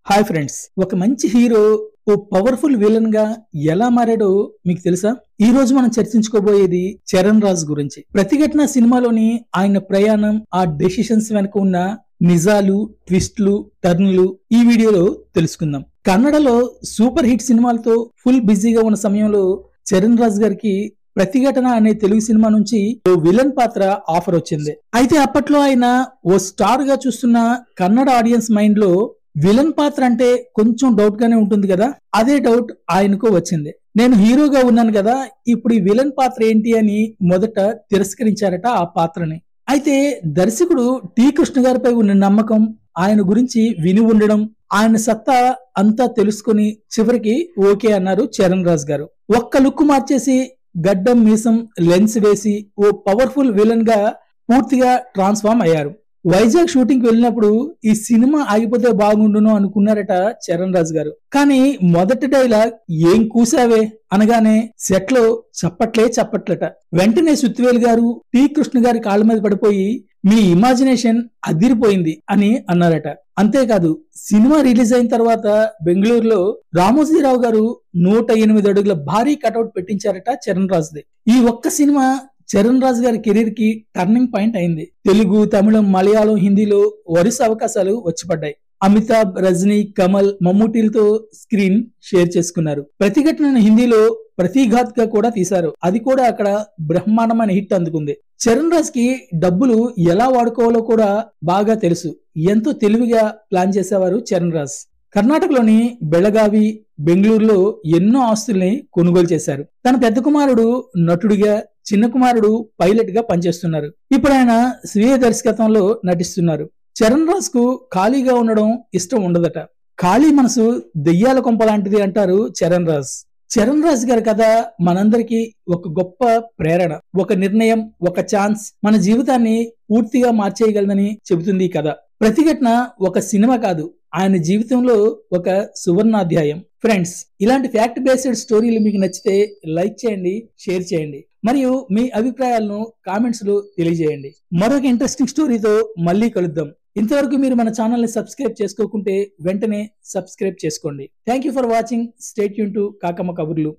Hi friends, ఒక మంచి hero ఓ powerful villain గా ఎలా మారాడో మీకు తెలుసా? ఈ రోజు మనం చర్చించుకోబోయేది చరణ్ రాజ్ గురించి. ప్రతిఘటన సినిమాలోని ఆయన ప్రయాణం, ఆ డెసిషన్స్ వెనక ఉన్న నిజాలు, ట్విస్ట్లు, టర్న్లు ఈ వీడియోలో తెలుసుకుందాం. కన్నడలో సూపర్ హిట్ సినిమాలతో ఫుల్ బిజీగా ఉన్న సమయంలో చరణ్ రాజ్ గారికి ప్రతిఘటన అనే తెలుగు సినిమా నుంచి ఓ విలన్ పాత్ర ఆఫర్ వచ్చింది. అయితే అప్పట్లో ఆయన ఓ స్టార్ గా చూస్తున్న కన్నడ ఆడియన్స్ మైండ్ లో విలన్ పాత్ర అంటే కొంచెం డౌట్ గానే ఉంటుంది కదా. అదే డౌట్ ఆయనకు వచ్చింది. నేను హీరోగా ఉన్నాను కదా, ఇప్పుడు ఈ విలన్ పాత్ర ఏంటి అని మొదట తిరస్కరించారట ఆ పాత్రని. అయితే దర్శకుడు టి కృష్ణ గారిపై ఉన్న నమ్మకం, ఆయన గురించి విని ఉండడం, ఆయన సత్తా అంతా తెలుసుకుని చివరికి ఓకే అన్నారు చరణ్ రాజ్ గారు. ఒక్క లుక్ మార్చేసి గడ్డం మీసం లెన్స్ వేసి ఓ పవర్ఫుల్ విలన్ గా పూర్తిగా ట్రాన్స్ఫార్మ్ అయ్యారు. వైజాగ్ షూటింగ్ వెళ్ళినప్పుడు ఈ సినిమా ఆగిపోతే బాగుండును అనుకున్నారట చరణ్ రాజ్ గారు. కానీ మొదటి డైలాగ్ "ఏం కూసావే" అనగానే సెట్ లో చప్పట్లట. వెంటనే సుత్తివేలు గారు టి కృష్ణ గారి కాళ్ళ మీద పడిపోయి "మీ ఇమాజినేషన్ అదిరిపోయింది" అని అన్నారట. అంతేకాదు, సినిమా రిలీజ్ అయిన తర్వాత బెంగళూరులో రామోజీరావు గారు 108 అడుగుల భారీ కటౌట్ పెట్టించారట చరణ్ రాజ్ది. ఈ ఒక్క సినిమా చరణ్ రాజ్ గారి కెరీర్ కి టర్నింగ్ పాయింట్ అయింది. తెలుగు, తమిళం, మలయాళం, హిందీలో వరుస అవకాశాలు వచ్చి పడ్డాయి. అమితాబ్, రజనీ, కమల్, మమ్ముటీలతో స్క్రీన్ షేర్ చేసుకున్నారు. ప్రతిఘటన హిందీలో ప్రతిఘాత్ గా కూడా తీశారు. అది కూడా అక్కడ బ్రహ్మాండమైన హిట్ అందుకుంది. చరణ్ రాజ్ కి డబ్బులు ఎలా వాడుకోవాలో కూడా బాగా తెలుసు. ఎంతో తెలివిగా ప్లాన్ చేసేవారు చరణ్ రాజ్. కర్ణాటకలోని బెళగావి, బెంగళూరులో ఎన్నో ఆస్తుల్ని కొనుగోలు చేశారు. తన పెద్ద కుమారుడు నటుడిగా, చిన్న కుమారుడు పైలట్ గా పనిచేస్తున్నారు. ఇప్పుడు ఆయన స్వీయ దర్శకత్వంలో నటిస్తున్నారు. చరణ్ రాజ్ కు ఖాళీగా ఉండడం ఇష్టం ఉండదట. ఖాళీ మనసు దెయ్యాల కొంప లాంటిది అంటారు చరణ్ రాజ్. చరణ్ రాజ్ గారి కథ మనందరికీ ఒక గొప్ప ప్రేరణ. ఒక నిర్ణయం, ఒక ఛాన్స్ మన జీవితాన్ని పూర్తిగా మార్చేయగలదని చెబుతుంది ఈ కథ. ప్రతిఘటన ఒక సినిమా కాదు, ఆయన జీవితంలో ఒక సువర్ణాధ్యాయం. ఫ్రెండ్స్, ఇలాంటి ఫ్యాక్ట్ బేస్డ్ స్టోరీలు మీకు నచ్చితే లైక్ చేయండి, షేర్ చేయండి, మరియు మీ అభిప్రాయాలను కామెంట్స్ లో తెలియజేయండి. మరొక ఇంట్రెస్టింగ్ స్టోరీతో మళ్ళీ కలుద్దాం. ఇంతవరకు మీరు మన ఛానల్ ని సబ్స్క్రైబ్ చేసుకోకుంటే వెంటనే సబ్స్క్రైబ్ చేసుకోండి. Thank you for watching. Stay tune to Kakamma కబుర్లు.